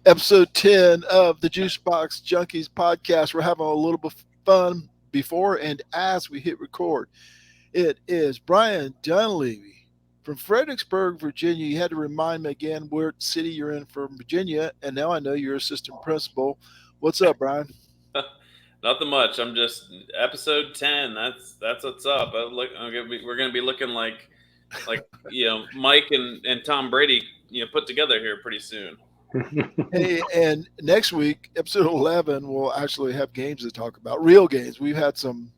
Episode 10 of the Juicebox Junkies podcast. We're having a little bit of fun before and as we hit record. It is Brian Dunleavy from Fredericksburg, Virginia. You had to remind me again where city you're in from Virginia, and now I know you're assistant principal. What's up, Brian? Nothing much. I'm just episode 10. That's what's up. We're gonna be looking like Mike and Tom Brady put together here pretty soon. Hey, and next week, episode 11, we'll actually have games to talk about, real games. We've had some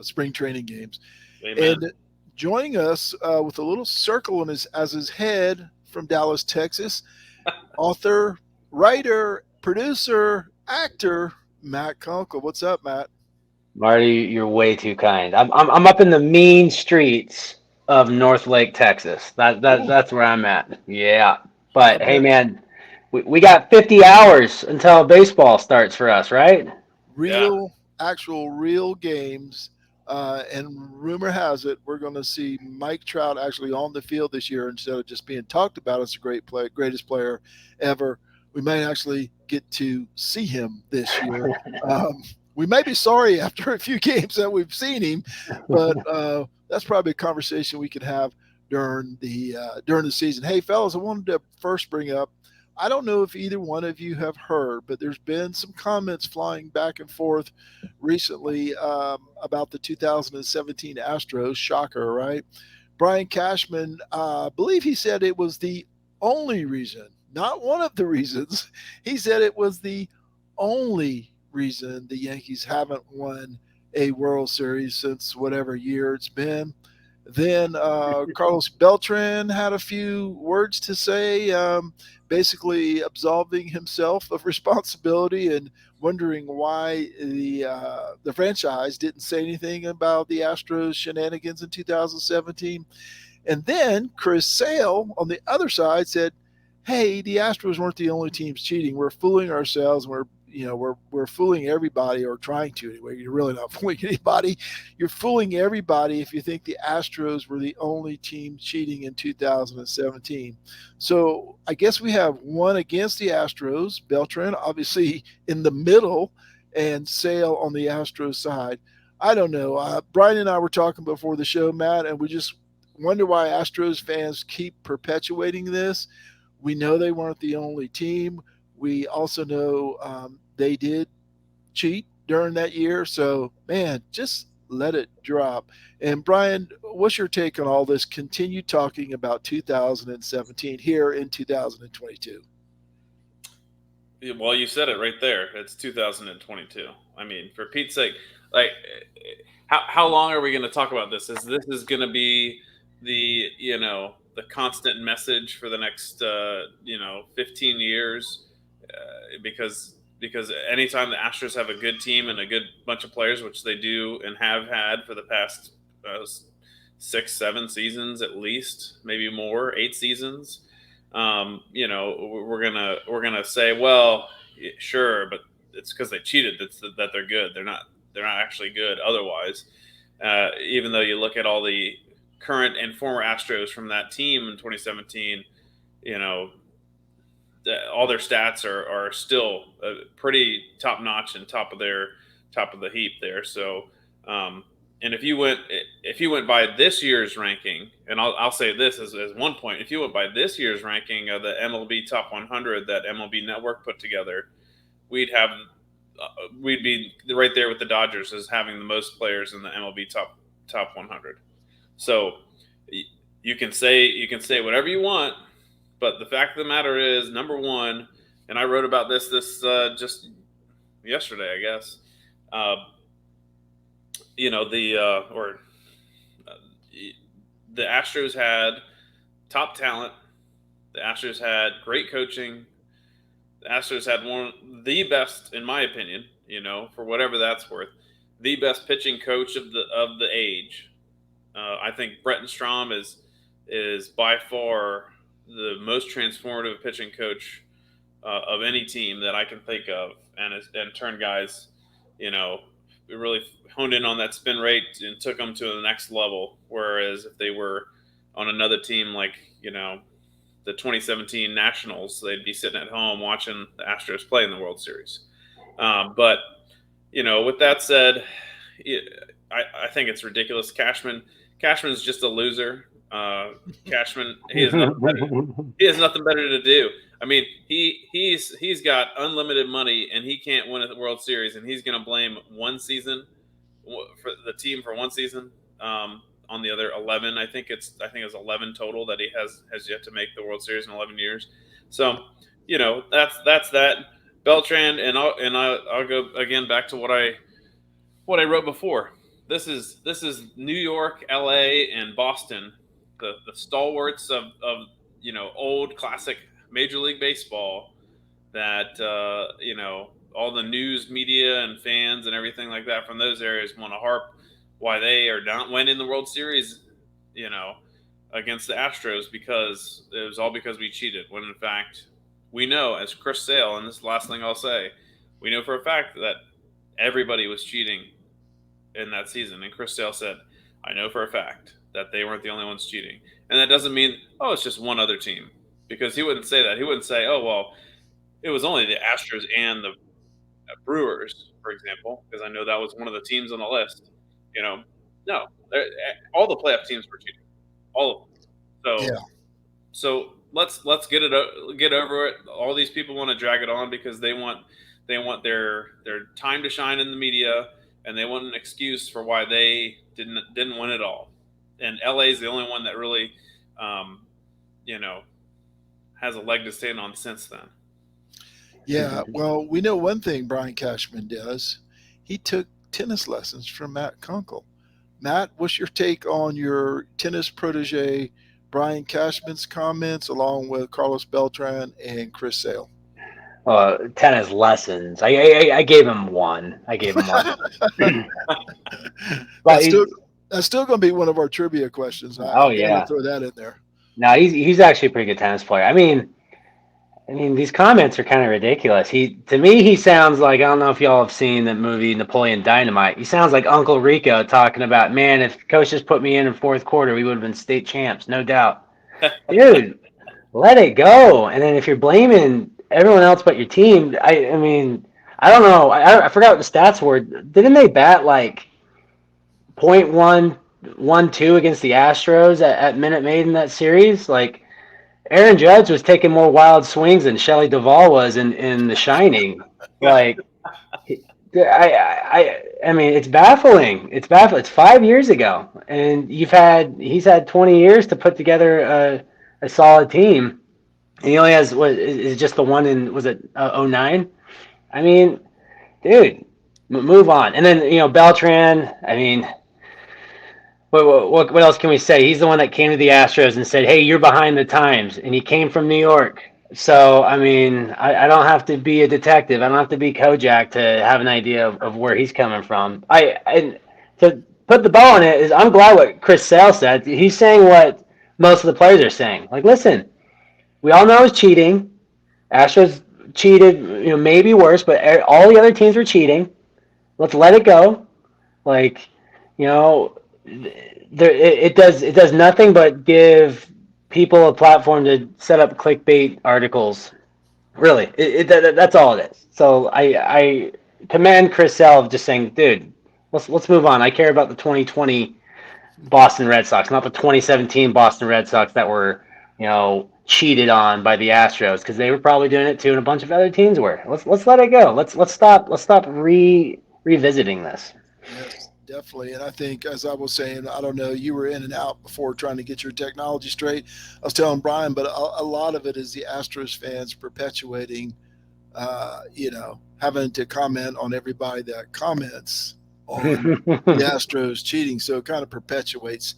spring training games. Amen. And joining us with a little circle in as his head from Dallas, Texas, author, writer, producer, actor, Matt Conkle. What's up, Matt? Marty, you're way too kind. I'm up in the mean streets of North Lake, Texas. Oh, That's where I'm at. Yeah. But I hey, bet. man, we got 50 hours until baseball starts for us, right? Yeah. Real, actual, real games. And rumor has it we're going to see Mike Trout actually on the field this year instead of just being talked about as the greatest player ever. We may actually get to see him this year. Um, we may be sorry after a few games that we've seen him, but that's probably a conversation we could have during the season. Hey, fellas, I wanted to first bring up. I don't know if either one of you have heard, but there's been some comments flying back and forth recently about the 2017 Astros. Shocker, right? Brian Cashman, I believe he said it was the only reason, not one of the reasons. He said it was the only reason the Yankees haven't won a World Series since whatever year it's been. Then Carlos Beltran had a few words to say, basically absolving himself of responsibility and wondering why the franchise didn't say anything about the Astros shenanigans in 2017. And then Chris Sale on the other side said, "Hey, the Astros weren't the only teams cheating. We're fooling ourselves. We're fooling everybody, or trying to anyway. You're really not fooling anybody. You're fooling everybody if you think the Astros were the only team cheating in 2017." So I guess we have one against the Astros, Beltran, obviously in the middle, and Sale on the Astros side. I don't know. Brian and I were talking before the show, Matt, and we just wonder why Astros fans keep perpetuating this. We know they weren't the only team. We also know they did cheat during that year. So, man, just let it drop. And Brian, what's your take on all this? Continue talking about 2017 here in 2022. Well, you said it right there. It's 2022. I mean, for Pete's sake, like, how long are we going to talk about this? Is going to be the constant message for the next 15 years? Because anytime the Astros have a good team and a good bunch of players, which they do and have had for the past 6, 7 seasons at least, maybe more, 8 seasons. We're gonna say, well, sure, but it's because they cheated that they're good. They're not actually good otherwise. Even though you look at all the current and former Astros from that team in 2017, you know, all their stats are still pretty top notch and top of the heap there. So, and if you went by this year's ranking, and I'll say this as one point, if you went by this year's ranking of the MLB Top 100 that MLB Network put together, we'd have we'd be right there with the Dodgers as having the most players in the MLB top 100. So you can say whatever you want, but the fact of the matter is, number one, and I wrote about this just yesterday, I guess. Uh, the or the Astros had top talent. The Astros had great coaching. The Astros had one of the best, in my opinion, for whatever that's worth, the best pitching coach of the age. I think Bretton Strom is by far the most transformative pitching coach of any team that I can think of, and turned guys, you know, really honed in on that spin rate and took them to the next level. Whereas if they were on another team like the 2017 Nationals, they'd be sitting at home watching the Astros play in the World Series. But with that said, I think it's ridiculous. Cashman's just a loser. Cashman, he has nothing better to do. I mean, he's got unlimited money and he can't win a World Series, and he's going to blame one season for the team for one season. On the other 11, I think it's 11 total that he has yet to make the World Series in 11 years. So that's that. Beltran, and I'll go again back to what I wrote before. This is New York, L.A., and Boston, the stalwarts of old classic Major League Baseball that all the news media and fans and everything like that from those areas want to harp why they are not winning the World Series, against the Astros, because it was all because we cheated. When in fact, we know, as Chris Sale, and this is the last thing I'll say, we know for a fact that everybody was cheating in that season. And Chris Sale said, I know for a fact that they weren't the only ones cheating. And that doesn't mean, it's just one other team. Because he wouldn't say that. He wouldn't say, it was only the Astros and the Brewers, for example, because I know that was one of the teams on the list. No, all the playoff teams were cheating, all of them. Yeah. So let's get over it. All these people want to drag it on because they want their time to shine in the media, and they want an excuse for why they didn't win it all. And LA is the only one that really, has a leg to stand on since then. Yeah. Well, we know one thing Brian Cashman does. He took tennis lessons from Matt Kunkel. Matt, what's your take on your tennis protege Brian Cashman's comments, along with Carlos Beltran and Chris Sale? Tennis lessons. I gave him one. But that's still going to be one of our trivia questions. I'm going to throw that in there. No, he's actually a pretty good tennis player. I mean, these comments are kind of ridiculous. To me, he sounds like, I don't know if y'all have seen the movie Napoleon Dynamite. He sounds like Uncle Rico talking about, man, if coach just put me in fourth quarter, we would have been state champs, no doubt. Dude, let it go. And then if you're blaming everyone else but your team, I mean, I don't know. I forgot what the stats were. Didn't they bat like .112 against the Astros at Minute Maid in that series? Like, Aaron Judge was taking more wild swings than Shelley Duvall was in The Shining. Like, I mean, it's baffling. It's baffling. It's 5 years ago, and he's had 20 years to put together a solid team. And he only has is just the one in, was it 09? I mean, dude, move on. And then Beltran. I mean, what else can we say? He's the one that came to the Astros and said, hey, you're behind the times. And he came from New York. So, I mean, I don't have to be a detective. I don't have to be Kojak to have an idea of where he's coming from. And to put the ball in it is, I'm glad what Chris Sale said. He's saying what most of the players are saying. Like, listen, we all know it's cheating. Astros cheated, maybe worse, but all the other teams were cheating. Let's let it go. Like, it does nothing but give people a platform to set up clickbait articles. Really, that's all it is. So I commend Chris Sale of just saying, dude, let's move on. I care about the 2020 Boston Red Sox, not the 2017 Boston Red Sox that were cheated on by the Astros, because they were probably doing it too, and a bunch of other teams were. Let's let it go. Let's stop revisiting this. Yes, definitely. And I think, as I was saying, I don't know, you were in and out before trying to get your technology straight. I was telling Brian, but a lot of it is the Astros fans perpetuating, having to comment on everybody that comments on the Astros cheating. So it kind of perpetuates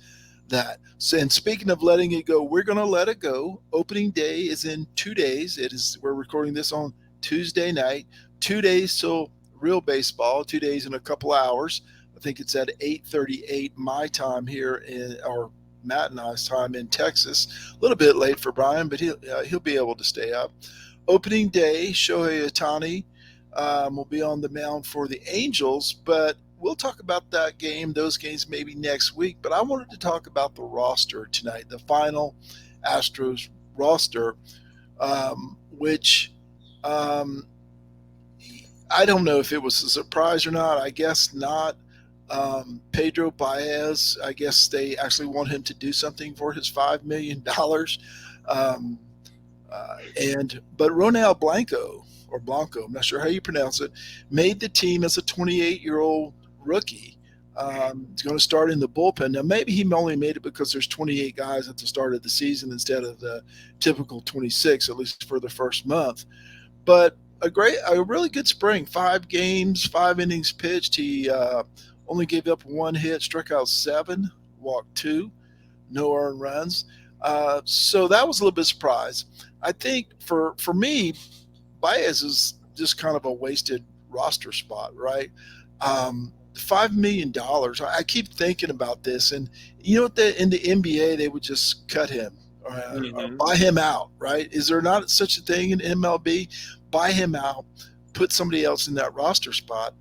that. So, and speaking of letting it go, we're going to let it go. Opening day is in 2 days. We're recording this on Tuesday night. 2 days till real baseball. 2 days and a couple hours. I think it's at 8:38 my time here or Matt and I's time in Texas. A little bit late for Brian, but he'll be able to stay up. Opening day, Shohei Ohtani will be on the mound for the Angels, but we'll talk about those games maybe next week. But I wanted to talk about the roster tonight, the final Astros roster, which um, I don't know if it was a surprise or not. I guess not. Pedro Baez, I guess they actually want him to do something for his $5 million. Um, and but Ronel Blanco or Blanco, I'm not sure how you pronounce it, made the team as a 28-year-old rookie. He's going to start in the bullpen. Now, maybe he only made it because there's 28 guys at the start of the season instead of the typical 26, at least for the first month. But a really good spring. 5 games, 5 innings pitched. He only gave up 1 hit, struck out 7, walked 2, no earned runs. So that was a little bit surprised. I think for me, Baez is just kind of a wasted roster spot, right? $5 million. I keep thinking about this, and you know what? In the NBA, they would just cut him or Mm-hmm. buy him out, right? Is there not such a thing in MLB? Buy him out, put somebody else in that roster spot.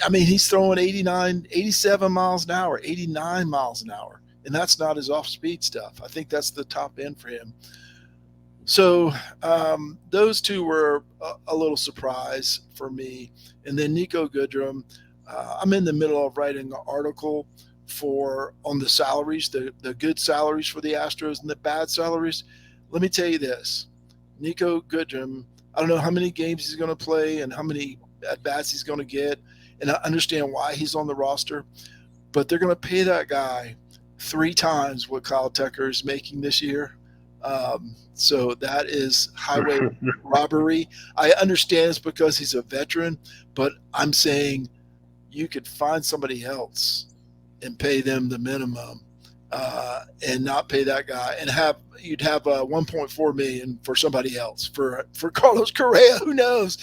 I mean, he's throwing 89, 87 miles an hour, 89 miles an hour, and that's not his off-speed stuff. I think that's the top end for him. So those two were a little surprise for me. And then Nico Goodrum, I'm in the middle of writing an article for on the salaries, the good salaries for the Astros and the bad salaries. Let me tell you this, Nico Goodrum, I don't know how many games he's going to play and how many at bats he's going to get, and I understand why he's on the roster, but they're going to pay that guy 3 times what Kyle Tucker is making this year. So that is highway robbery. I understand it's because he's a veteran, but I'm saying you could find somebody else and pay them the minimum, and not pay that guy, and you'd have 1.4 million for somebody else for Carlos Correa. Who knows?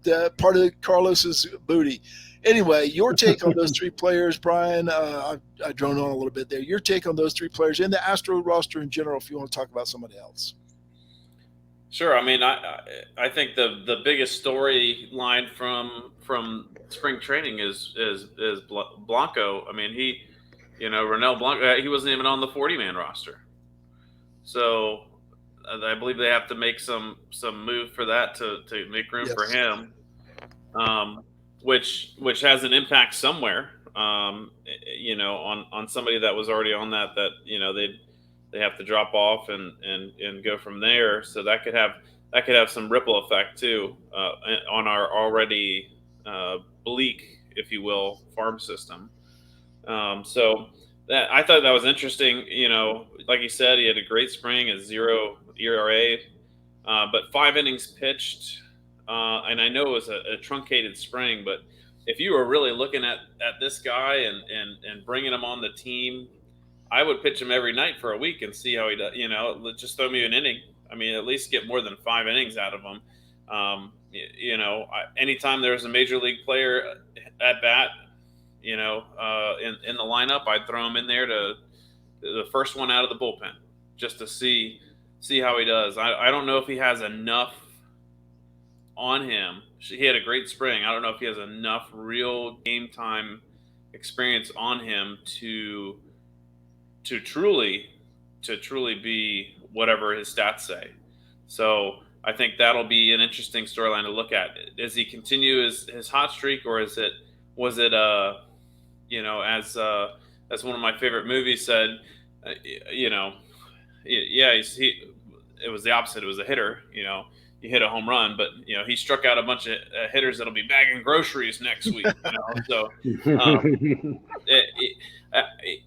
The part of Carlos's booty. Anyway, your take on those 3 players, Brian? I droned on a little bit there. Your take on those 3 players and the Astro roster in general, if you want to talk about somebody else. Sure. I mean, I think the biggest storyline from spring training is Blanco. I mean, Ronel Blanco, he wasn't even on the 40-man roster. So I believe they have to make some move for that to make room for Yes. him, which has an impact somewhere. On somebody that was already on that they have to drop off and go from there. So that could have some ripple effect too, on our already bleak, if you will, farm system. So that I thought that was interesting. Like you said, he had a great spring, a 0 ERA, but 5 innings pitched. And I know it was a truncated spring, but if you were really looking at this guy and bringing him on the team, I would pitch him every night for a week and see how he does. Just throw me an inning. I mean, at least get more than 5 innings out of him. Anytime there's a major league player at bat, in the lineup, I'd throw him in there to the first one out of the bullpen just to see how he does. I don't know if he has enough on him. He had a great spring. I don't know if he has enough real game time experience on him to truly be whatever his stats say. So I think that'll be an interesting storyline to look at. Does he continue his hot streak, or was it as one of my favorite movies said, you know, yeah, it was the opposite. It was a hitter. You hit a home run, but he struck out a bunch of hitters that'll be bagging groceries next week. So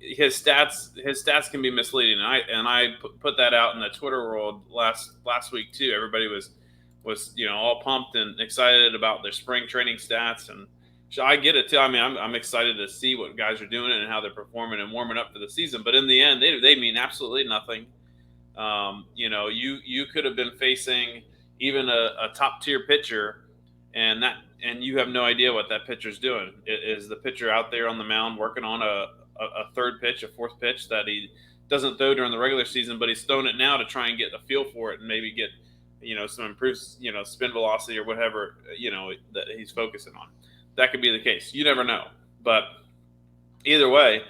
his stats can be misleading, and I put that out in the Twitter world last week too. Everybody was all pumped and excited about their spring training stats, and so I get it too. I mean, I'm excited to see what guys are doing and how they're performing and warming up for the season. But in the end, they mean absolutely nothing. You could have been facing even a top tier pitcher, and you have no idea what that pitcher's doing. Is the pitcher out there on the mound working on a third pitch, a fourth pitch that he doesn't throw during the regular season, but he's throwing it now to try and get a feel for it and maybe get some improved spin velocity or whatever that he's focusing on. That could be the case. You never know. But either way,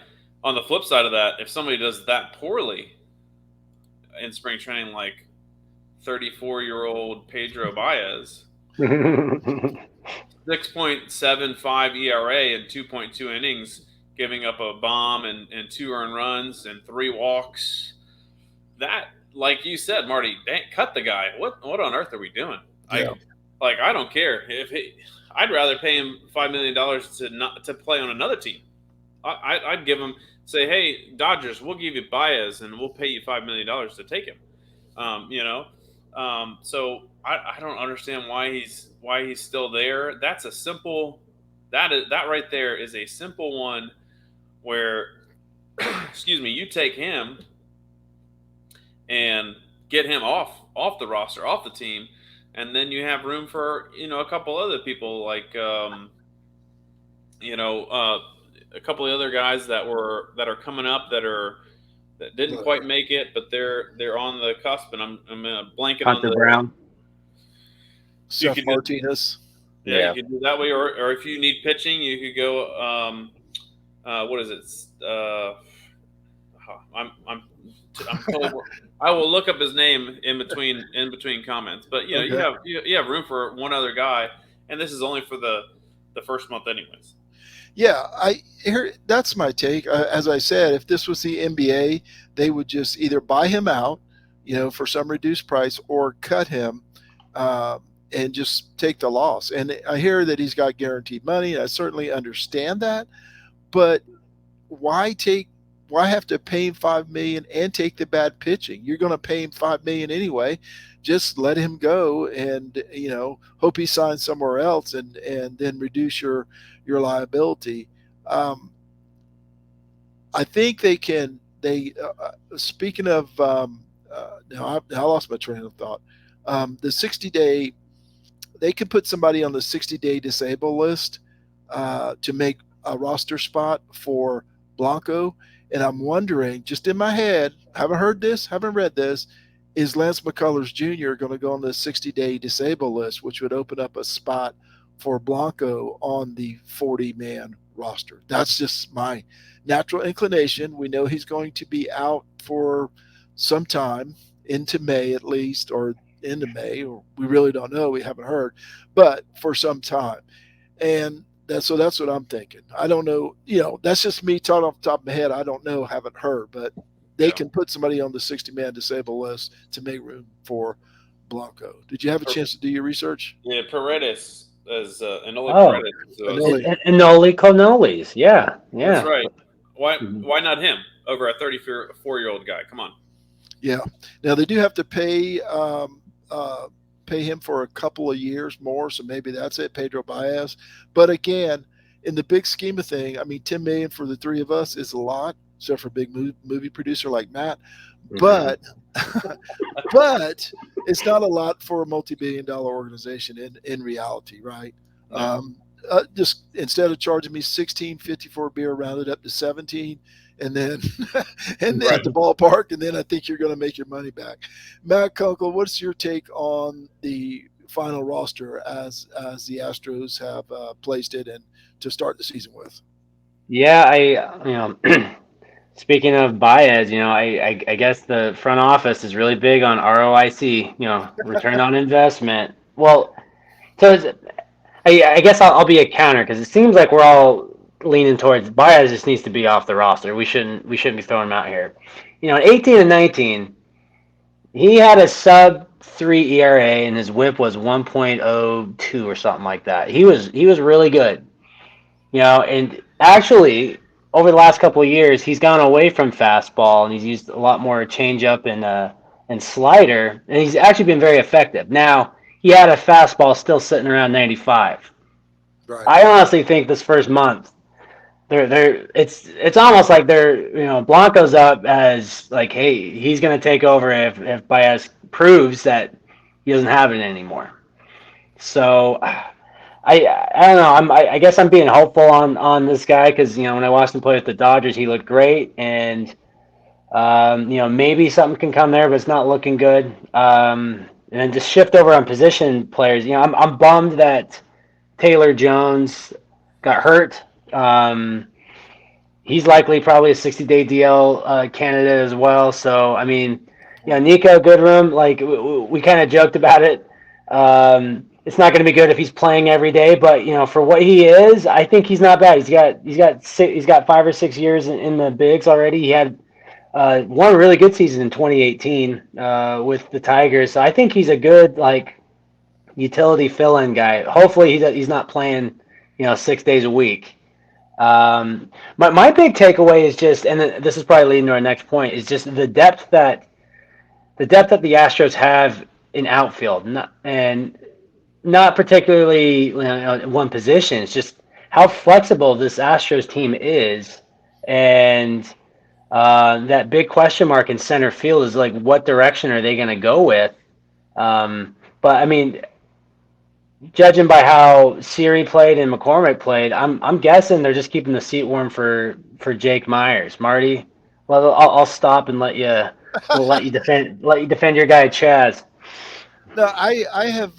on the flip side of that, if somebody does that poorly, in spring training like 34-year-old Pedro Baez. 6.75 ERA and 2.2 innings, giving up a bomb and 2 earned runs and 3 walks. That, like you said, Marty, cut the guy. What on earth are we doing? Yeah. I don't care I'd rather pay him $5 million to play on another team. I'd give him, say, hey, Dodgers, we'll give you Baez and we'll pay you $5 million to take him. So I don't understand why he's still there. That's a simple that right there is a simple one where excuse me, you take him and get him off the roster, off the team, and then you have room for a couple other people like a couple of other guys that are coming up that didn't quite make it, but they're on the cusp, and I'm blanking on Hunter Brown. Seth Martinez. You could do that way, or if you need pitching, you could go. What is it? I'm totally, I will look up his name in between comments, but okay. you have room for one other guy, and this is only for the first month, anyways. Yeah, that's my take. As I said, if this was the NBA, they would just either buy him out, for some reduced price, or cut him and just take the loss. And I hear that he's got guaranteed money. I certainly understand that, but why have to pay him $5 million and take the bad pitching? You're going to pay him $5 million anyway. Just let him go, and hope he signs somewhere else, and then reduce your liability. I think they can. Speaking of, now I lost my train of thought. The 60-day, they could put somebody on the 60-day disabled list to make a roster spot for Blanco. And I'm wondering, just in my head, haven't heard this, haven't read this, is Lance McCullers Jr. going to go on the 60-day disabled list, which would open up a spot for Blanco on the 40-man roster? That's just my natural inclination. We know he's going to be out for some time, into May at least, or into May, or we really don't know. We haven't heard, but for some time. And that's what I'm thinking. I don't know. That's just me talking off the top of my head. I don't know, haven't heard, but they can put somebody on the 60-man disabled list to make room for Blanco. Did you have a chance to do your research? Yeah, Paredes is Enoli Paredes. Enoli Conolis. Yeah. That's right. Why not him over a 34-year-old guy? Come on. Yeah. Now they do have to pay him for a couple of years more, so maybe that's it, Pedro Baez. But again, in the big scheme of thing, I mean, $10 million for the three of us is a lot, except for a big movie producer like Matt. But but it's not a lot for a multi-billion-dollar organization in reality, right? Just instead of charging me $16.50 for a beer, rounded up to $17, and then at the ballpark, and then I think you're going to make your money back. Matt Kunkel, what's your take on the final roster as the Astros have placed it and to start the season with? Yeah, speaking of Baez, I guess the front office is really big on ROIC, return on investment. Well, so I guess I'll be a counter, because it seems like we're all leaning towards Baez just needs to be off the roster. We shouldn't be throwing him out here. In 18 and 19, he had a sub-3 ERA and his WHIP was 1.02 or something like that. He was really good. And actually over the last couple of years, he's gone away from fastball and he's used a lot more changeup and slider, and he's actually been very effective. Now, he had a fastball still sitting around 95. Right. I honestly think this first month, it's almost like Blanco's up as like, hey, he's going to take over if Baez proves that he doesn't have it anymore. So I don't know. I guess I'm being hopeful on this guy, because when I watched him play with the Dodgers, he looked great, and maybe something can come there, but it's not looking good. And then just shift over on position players. I'm bummed that Taylor Jones got hurt. He's likely probably a 60-day DL candidate as well. So, I mean, Nico Goodrum, like we kind of joked about it. It's not going to be good if he's playing every day, but for what he is, I think he's not bad. He's got 5 or 6 years in the bigs already. He had one really good season in 2018 with the Tigers. So I think he's a good utility fill-in guy. Hopefully he's not playing 6 days a week. My big takeaway is just, and this is probably leading to our next point, is just the depth that the Astros have in outfield, and not particularly in one position. It's just how flexible this Astros team is, and that big question mark in center field is like, what direction are they going to go with? But I mean, judging by how Siri played and McCormick played, I'm guessing they're just keeping the seat warm for Jake Myers. Marty, well, I'll stop and let you defend your guy Chaz. No, I have.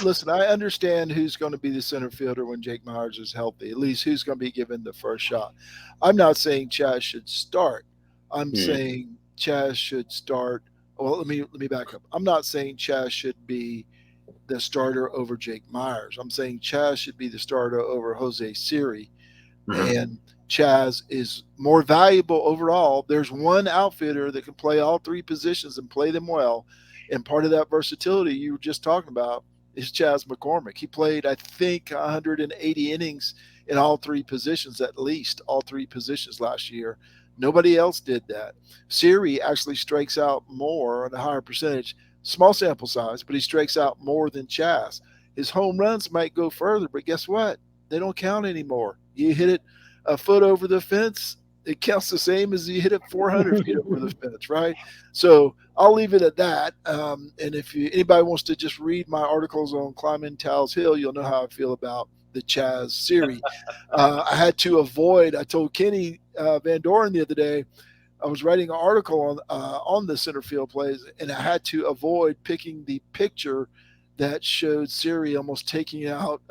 Listen, I understand who's going to be the center fielder when Jake Myers is healthy. At least who's going to be given the first shot. I'm not saying Chaz should start. I'm Hmm. saying Chaz should start. Well, let me back up. I'm not saying Chaz should be the starter over Jake Myers. I'm saying Chaz should be the starter over Jose Siri, Mhm. and Chaz is more valuable overall. There's one outfitter that can play all three positions and play them well. And part of that versatility you were just talking about is Chaz McCormick. He played, I think, 180 innings in all three positions, at least all three positions last year. Nobody else did that. Siri actually strikes out more on a higher percentage, small sample size, but he strikes out more than Chaz. His home runs might go further, but guess what? They don't count anymore. You hit it a foot over the fence, it counts the same as you hit it 400 feet over the fence, right? So I'll leave it at that. And if anybody wants to just read my articles on climbing Tal's Hill, you'll know how I feel about the Chaz Siri. I had to avoid. I told Kenny Van Doren the other day. I was writing an article on the center field plays, and I had to avoid picking the picture that showed Siri almost taking out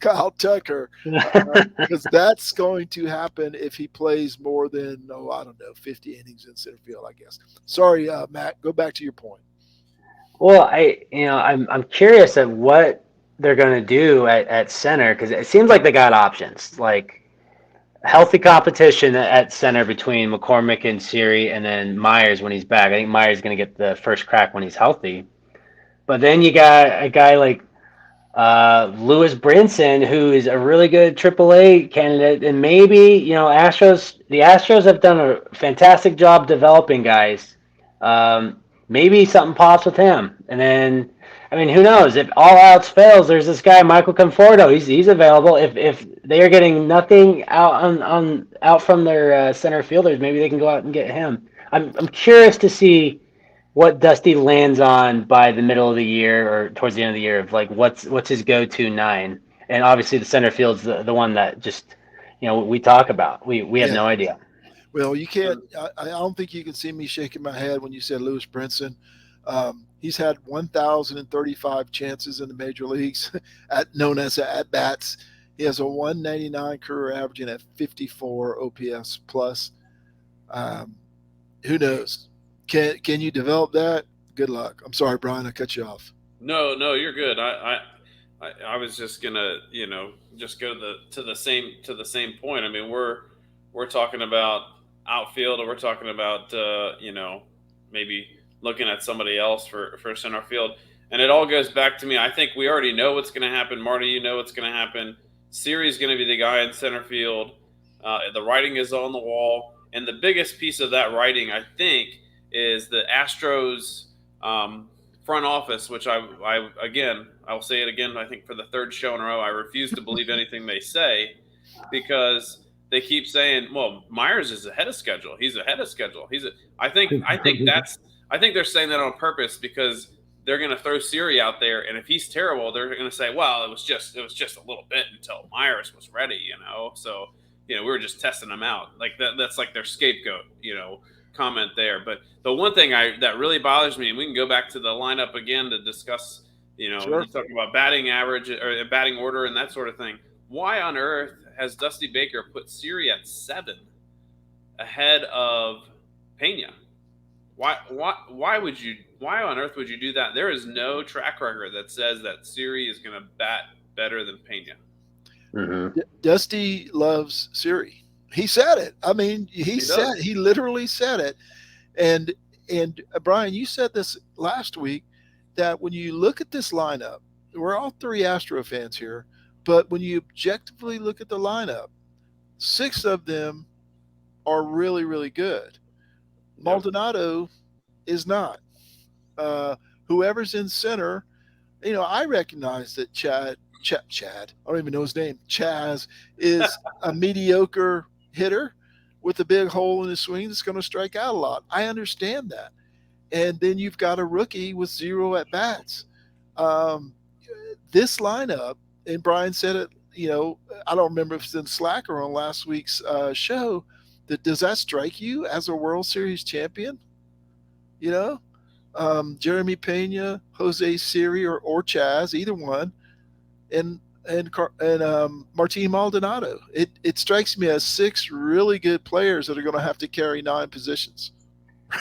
Kyle Tucker, because that's going to happen if he plays more than, I don't know, 50 innings in center field, I guess. Sorry, Matt, go back to your point. Well, I'm curious at what they're going to do at center, because it seems like they got options, like healthy competition at center between McCormick and Siri, and then Myers when he's back. I think Myers is going to get the first crack when he's healthy. But then you got a guy like Lewis Brinson, who is a really good AAA candidate, and maybe the Astros have done a fantastic job developing guys. Maybe something pops with him, and then I mean, who knows? If all else fails, there's this guy Michael Conforto. He's available. If they are getting nothing out from their center fielders, maybe they can go out and get him. I'm curious to see what Dusty lands on by the middle of the year or towards the end of the year, of like what's his go-to nine. And obviously the center field's the one that just we talk about. We have Yeah. no idea. Well, you can't. I don't think you can see me shaking my head when you said Lewis Brinson. He's had 1,035 chances in the major leagues, known as at bats. He has a 199 career averaging at 54 OPS plus. Um, who knows? Can you develop that? Good luck. I'm sorry, Brian. I cut you off. No, no, you're good. I was just gonna, just go to the same point. I mean, we're talking about outfield, or we're talking about, maybe looking at somebody else for center field, and it all goes back to me. I think we already know what's going to happen. Marty, you know what's going to happen. Siri's going to be the guy in center field. The writing is on the wall, and the biggest piece of that writing, I think, is the Astros. Front office, which I again, I'll say it again. I think for the third show in a row, I refuse to believe anything they say, because they keep saying, "Well, Myers is ahead of schedule. He's ahead of schedule. He's." I think they're saying that on purpose, because they're going to throw Siri out there, and if he's terrible, they're going to say, "Well, it was just a little bit until Myers was ready." So we were just testing him out. Like that. That's like their scapegoat. Comment there. But the one thing that really bothers me, and we can go back to the lineup again to discuss, you Sure. talk about batting average or batting order and that sort of thing. Why on earth has Dusty Baker put Siri at 7 ahead of Pena? why on earth would you do that? There is no track record that says that Siri is going to bat better than Pena. Mm-hmm. Dusty loves Siri. He said it. I mean, He does. he literally said it. And Brian, you said this last week that when you look at this lineup, we're all three Astro fans here, but when you objectively look at the lineup, six of them are really, really good. Yep. Maldonado is not. Uh, Whoever's in center, I recognize that Chad, I don't even know his name, Chaz, is a mediocre hitter with a big hole in his swing that's going to strike out a lot. I understand that. And then you've got a rookie with zero at bats. Um, this lineup, and Brian said it, I don't remember if it's in Slack or on last week's show, that does that strike you as a World Series champion? You know, Jeremy Pena, Jose Siri, or Chaz, either one, and Martin Maldonado. It strikes me as six really good players that are going to have to carry nine positions.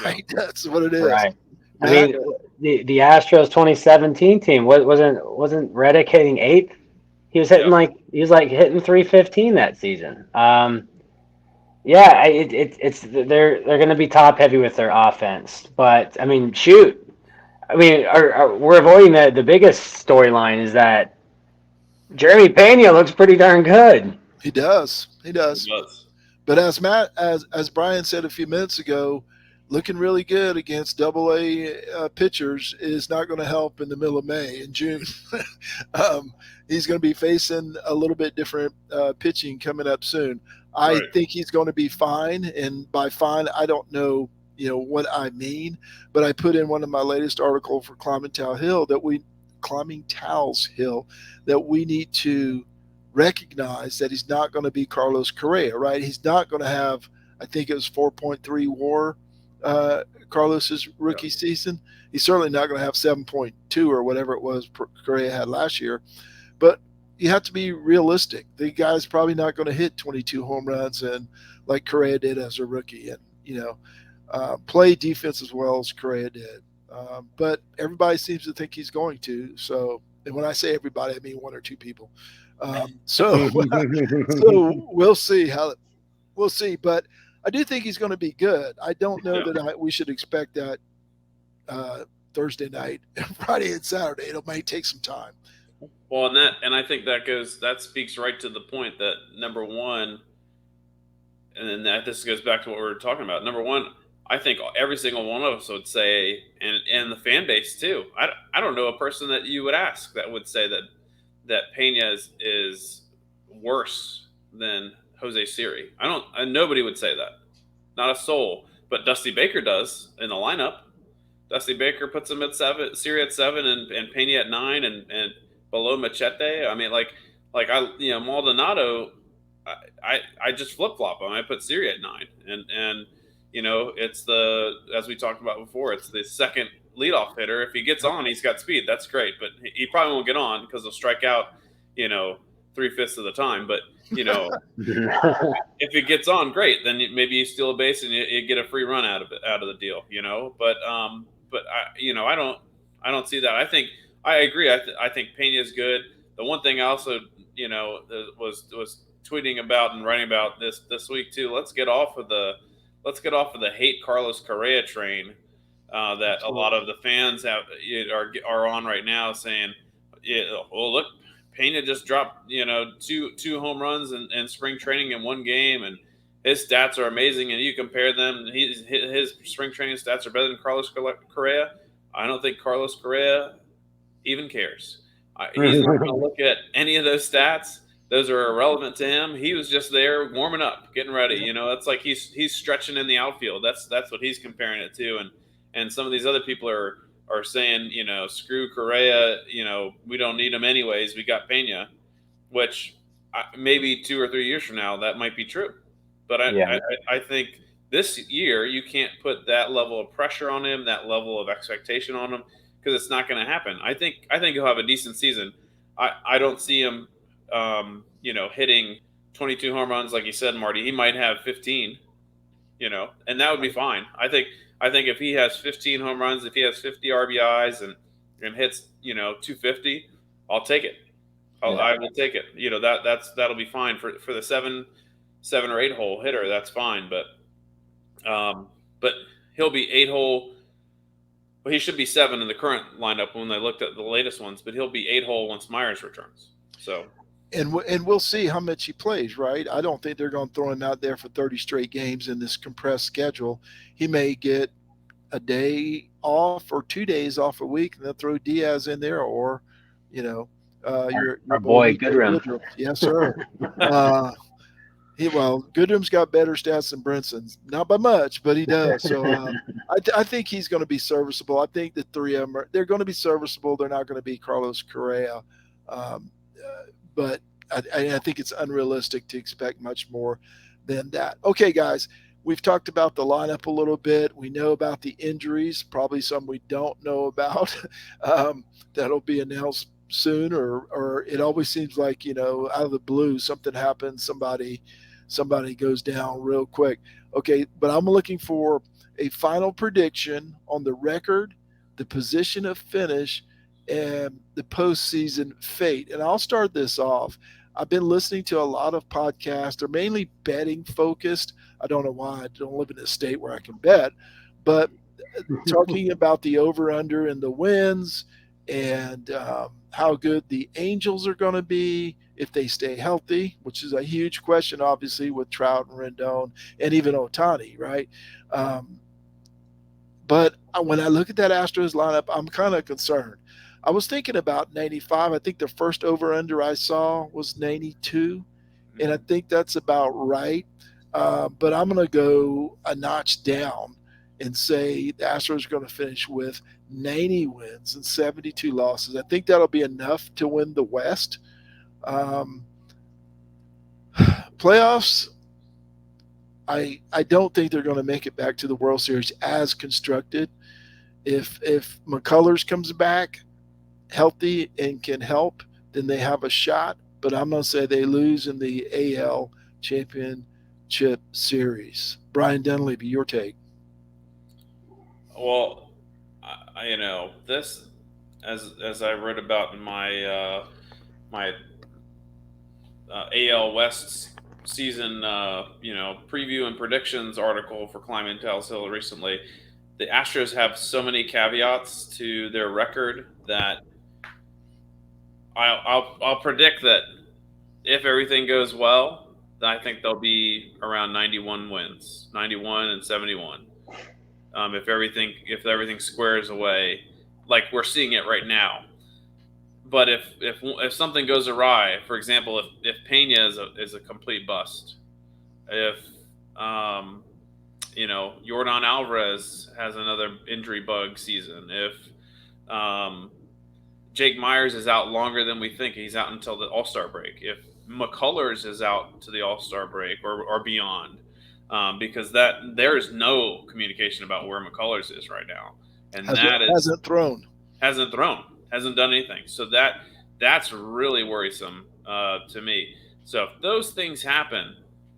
Right, that's what it is. Right. I That mean, the Astros 2017 team wasn't Reddick hitting eighth? Yep. He was like hitting 315 that season. Yeah, it's they're going to be top heavy with their offense, but I mean, shoot, I mean, we're avoiding the biggest storyline is that Jeremy Pena looks pretty darn good. he does. He He does. does. But as Brian said a few minutes ago, looking really good against Double A pitchers is not going to help in the middle of May and June. He's going to be facing a little bit different pitching coming up soon. I Right. think he's going to be fine, and by fine, I don't know, what I mean, but I put in one of my latest article for Climbing Towels Hill that we need to recognize that he's not going to be Carlos Correa, right? He's not going to have, I think it was 4.3 WAR, Carlos's Yep. rookie season. He's certainly not going to have 7.2 or whatever it was Correa had last year. But you have to be realistic. The guy's probably not going to hit 22 home runs and like Correa did as a rookie, and play defense as well as Correa did. But everybody seems to think he's going to. So, and when I say everybody, I mean one or two people. So, so we'll see. But I do think he's going to be good. I don't know Yeah. that we should expect that Thursday night, Friday, and Saturday. It may take some time. Well, and I think that speaks right to the point that number one, and then this goes back to what we were talking about. Number one, I think every single one of us would say, and the fan base too. I don't know a person that you would ask that would say that Pena is worse than Jose Siri. I don't. And nobody would say that. Not a soul. But Dusty Baker does in the lineup. Dusty Baker puts him at seven, Siri at seven, and Pena at nine, and below Machete. I mean, Maldonado. I just flip flop him. I put Siri at nine, and it's as we talked about before. It's the second leadoff hitter. If he gets on, he's got speed. That's great, but he probably won't get on because he'll strike out. 3/5 of the time. But if it gets on, great. Then maybe you steal a base and you get a free run out of the deal. But I don't see that. I agree. I think Pena is good. The one thing I also was tweeting about and writing about this week too. Let's get off of the hate Carlos Correa train that a lot of the fans are on right now, saying, yeah, well, look, Pena just dropped two home runs in spring training in one game, and his stats are amazing. And you compare them, his spring training stats are better than Carlos Correa. I don't think Carlos Correa even cares. He's not going to look at any of those stats. Those are irrelevant to him. He was just there warming up, getting ready. It's like he's stretching in the outfield. That's what he's comparing it to. And some of these other people are saying, screw Correa. We don't need him anyways. We got Pena, which maybe 2 or 3 years from now that might be true. But Yeah. I think this year you can't put that level of pressure on him, that level of expectation on him, because it's not going to happen. I think he'll have a decent season. I don't see him, hitting 22 home runs like you said, Marty. He might have 15, and that would be fine. I think if he has 15 home runs, if he has 50 RBIs and hits 250, I'll take it. I will take it. That'll be fine for the seven or eight hole hitter. That's fine, but he'll be eight hole. Well, he should be seven in the current lineup when they looked at the latest ones, but he'll be eight hole once Myers returns. So, and we'll see how much he plays, right? I don't think they're going to throw him out there for 30 straight games in this compressed schedule. He may get a day off or 2 days off a week, and they'll throw Diaz in there, or you know, your Our boy boy Goodrum. Woodruff. Yes, sir. Goodrum's got better stats than Brinson's, not by much, but he does. So I think he's going to be serviceable. I think the three of them they're going to be serviceable. They're not going to be Carlos Correa, but I think it's unrealistic to expect much more than that. Okay, guys, we've talked about the lineup a little bit. We know about the injuries, probably some we don't know about. That'll be announced soon, or it always seems like out of the blue something happens, somebody goes down real quick. Okay, but I'm looking for a final prediction on the record, the position of finish, and the postseason fate. And I'll start this off. I've been listening to a lot of podcasts. They're mainly betting focused. I don't know why. I don't live in a state where I can bet, but talking about the over under and the wins, and how good the Angels are going to be if they stay healthy, which is a huge question, obviously, with Trout and Rendon and even Otani, right? But when I look at that Astros lineup, I'm kind of concerned. I was thinking about 95. I think the first over under I saw was 92, and I think that's about right. But I'm going to go a notch down and say the Astros are going to finish with 90 wins and 72 losses. I think that'll be enough to win the West. Playoffs, I don't think they're going to make it back to the World Series as constructed. If McCullers comes back healthy and can help, then they have a shot. But I'm going to say they lose in the AL Championship Series. Brian Dunleavy, your take. well, this, as I wrote about in my AL West season preview and predictions article for Climbing Tal's Hill recently. The Astros have so many caveats to their record that I'll predict that if everything goes well, I think they'll be around 91 wins, 91 and 71. If everything squares away, like we're seeing it right now. But if something goes awry, for example, if Pena is a complete bust, if Yordan Alvarez has another injury bug season, if Jake Myers is out longer than we think, he's out until the All-Star break. If McCullers is out to the All-Star break or beyond, because there is no communication about where McCullers is right now, and hasn't thrown, hasn't done anything. So that's really worrisome to me. So if those things happen,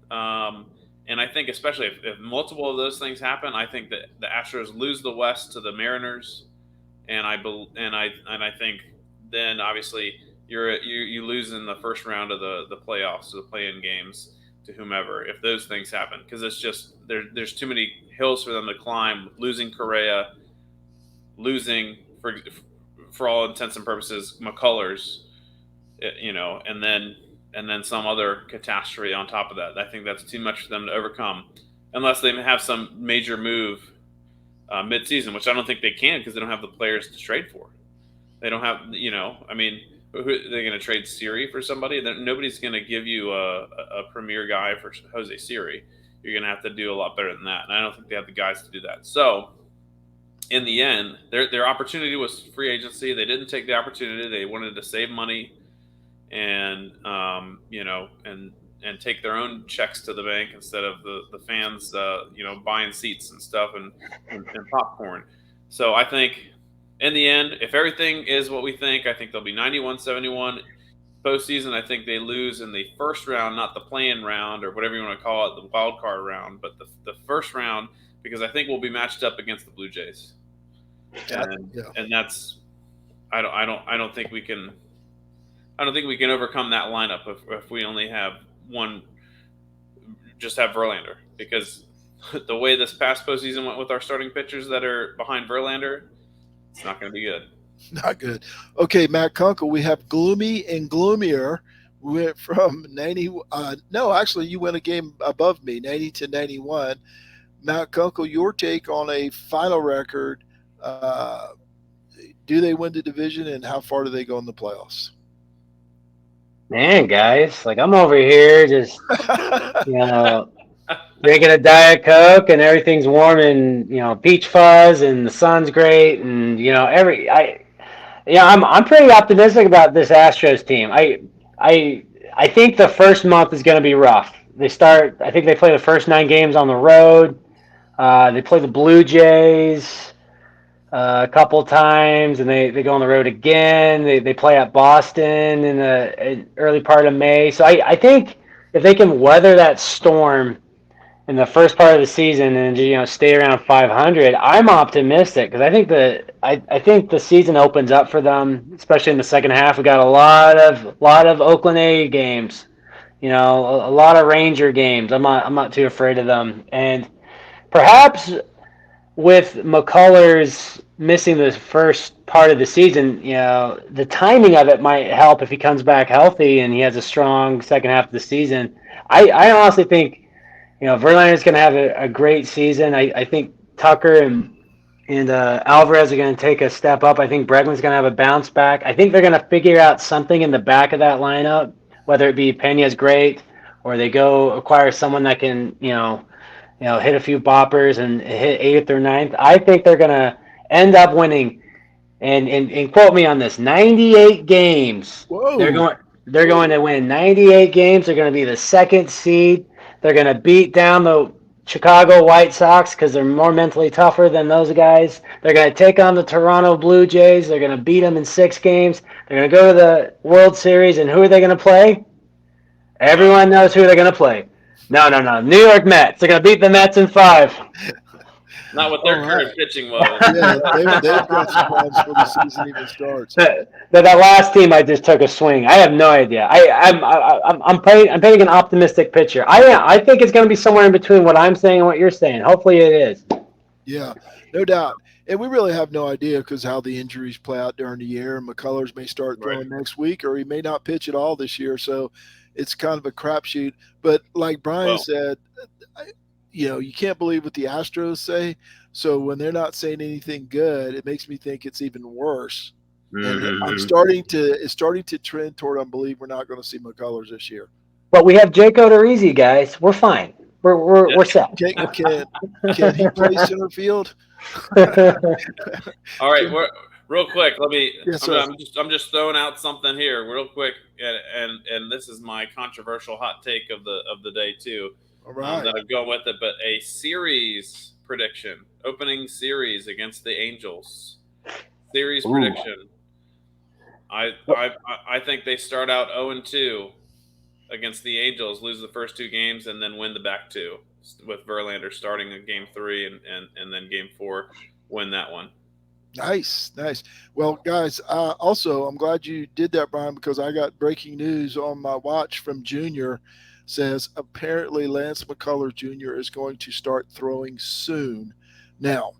and I think especially if multiple of those things happen, I think that the Astros lose the West to the Mariners, and I think then obviously you lose in the first round of the playoffs, the play-in games to whomever, if those things happen, because it's just there's too many hills for them to climb. Losing Correa, losing for all intents and purposes McCullers, and then some other catastrophe on top of that. I think that's too much for them to overcome, unless they have some major move mid-season, which I don't think they can because they don't have the players to trade for. They don't have, they're going to trade Siri for somebody. Nobody's going to give you a premier guy for Jose Siri. You're going to have to do a lot better than that, and I don't think they have the guys to do that. So, in the end, their opportunity was free agency. They didn't take the opportunity. They wanted to save money, and and take their own checks to the bank instead of the fans, buying seats and stuff and popcorn. So I think in the end, if everything is what we think, I think they'll be 91-71 postseason. I think they lose in the first round, not the play-in round or whatever you want to call it, the wild card round, but the first round because I think we'll be matched up against the Blue Jays, Yeah, and yeah. that's I don't think we can. I don't think we can overcome that lineup if we only have one, just have Verlander, because the way this past postseason went with our starting pitchers that are behind Verlander, it's not going to be good. Not good. Okay, Matt Kunkel, we have gloomy and gloomier. We went from 90. No, actually, you went a game above me, 90 to 91. Matt Kunkel, your take on a final record. Do they win the division, and how far do they go in the playoffs? Man, guys, like I'm over here just you know drinking a diet coke and everything's warm and peach fuzz and the sun's great and I'm pretty optimistic about this Astros team. I I think the first month is going to be rough. I think they play the first 9 games on the road. They play the Blue Jays a couple times, and they go on the road again. They play at Boston in the early part of May. So I think if they can weather that storm in the first part of the season and stay around 500, I'm optimistic because I think the season opens up for them, especially in the second half. We got a lot of Oakland A games, a lot of Ranger games. I'm not too afraid of them, and perhaps with McCullers missing the first part of the season, the timing of it might help if he comes back healthy and he has a strong second half of the season. I honestly think Verlander is going to have a great season. I think Tucker and Alvarez are going to take a step up. I think Bregman's going to have a bounce back. I think they're going to figure out something in the back of that lineup, whether it be Pena's great or they go acquire someone that can hit a few boppers and hit eighth or ninth. I think they're going to end up winning. And quote me on this: 98 games. They're Whoa. going. They're going to win 98 games. They're going to be the second seed. They're going to beat down the Chicago White Sox because they're more mentally tougher than those guys. They're going to take on the Toronto Blue Jays. They're going to beat them in 6 games. They're going to go to the World Series. And who are they going to play? Everyone knows who they're going to play. No, no, no. New York Mets. They're going to beat the Mets in 5. Not with All their right. current pitching woes. Yeah, they've got some problems before the season even starts. That last team I just took a swing. I have no idea. I'm painting an optimistic picture. I think it's going to be somewhere in between what I'm saying and what you're saying. Hopefully it is. Yeah, no doubt. And we really have no idea because how the injuries play out during the year. McCullers may start Right. throwing next week, or he may not pitch at all this year. So it's kind of a crapshoot. But like Brian Well, said, you can't believe what the Astros say. So when they're not saying anything good, it makes me think it's even worse. And it's starting to trend toward I believe we're not going to see McCullers this year. But we have Jake Odorizzi, guys. We're fine. yeah. We're set. Can he play center field? All right. Real quick, let me. Yes, sir. I'm just throwing out something here, real quick, and this is my controversial hot take of the day too. All right. That I've gone with it, but a series prediction, opening series against the Angels. Series Ooh. prediction. I think they start out 0-2 against the Angels, lose the first 2 games, and then win the back 2 with Verlander starting in Game 3 and then Game 4 win that one. Nice, nice. Well, guys, also, I'm glad you did that, Brian, because I got breaking news on my watch from Junior. Says apparently Lance McCullers Jr. is going to start throwing soon. Now,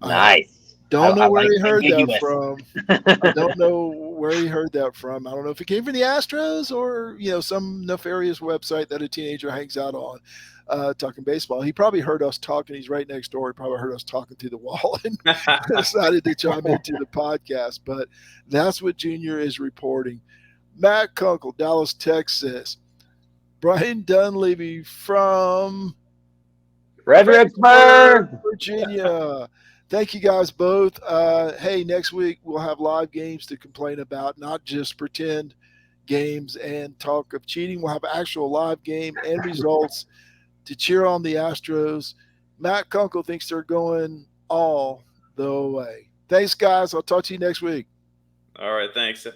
Nice. don't know I where like he heard that ambiguous. from. I don't know where he heard that from. I don't know if it came from the Astros or some nefarious website that a teenager hangs out on, talking baseball. He probably heard us talking. He's right next door. He probably heard us talking through the wall and decided to chime into the podcast. But that's what Junior is reporting. Matt Kunkel, Dallas, Texas. Brian Dunleavy from Fredericksburg. Virginia. Thank you guys both. Hey, next week we'll have live games to complain about, not just pretend games and talk of cheating. We'll have actual live game and results to cheer on the Astros. Matt Kunkel thinks they're going all the way. Thanks, guys. I'll talk to you next week. All right, thanks.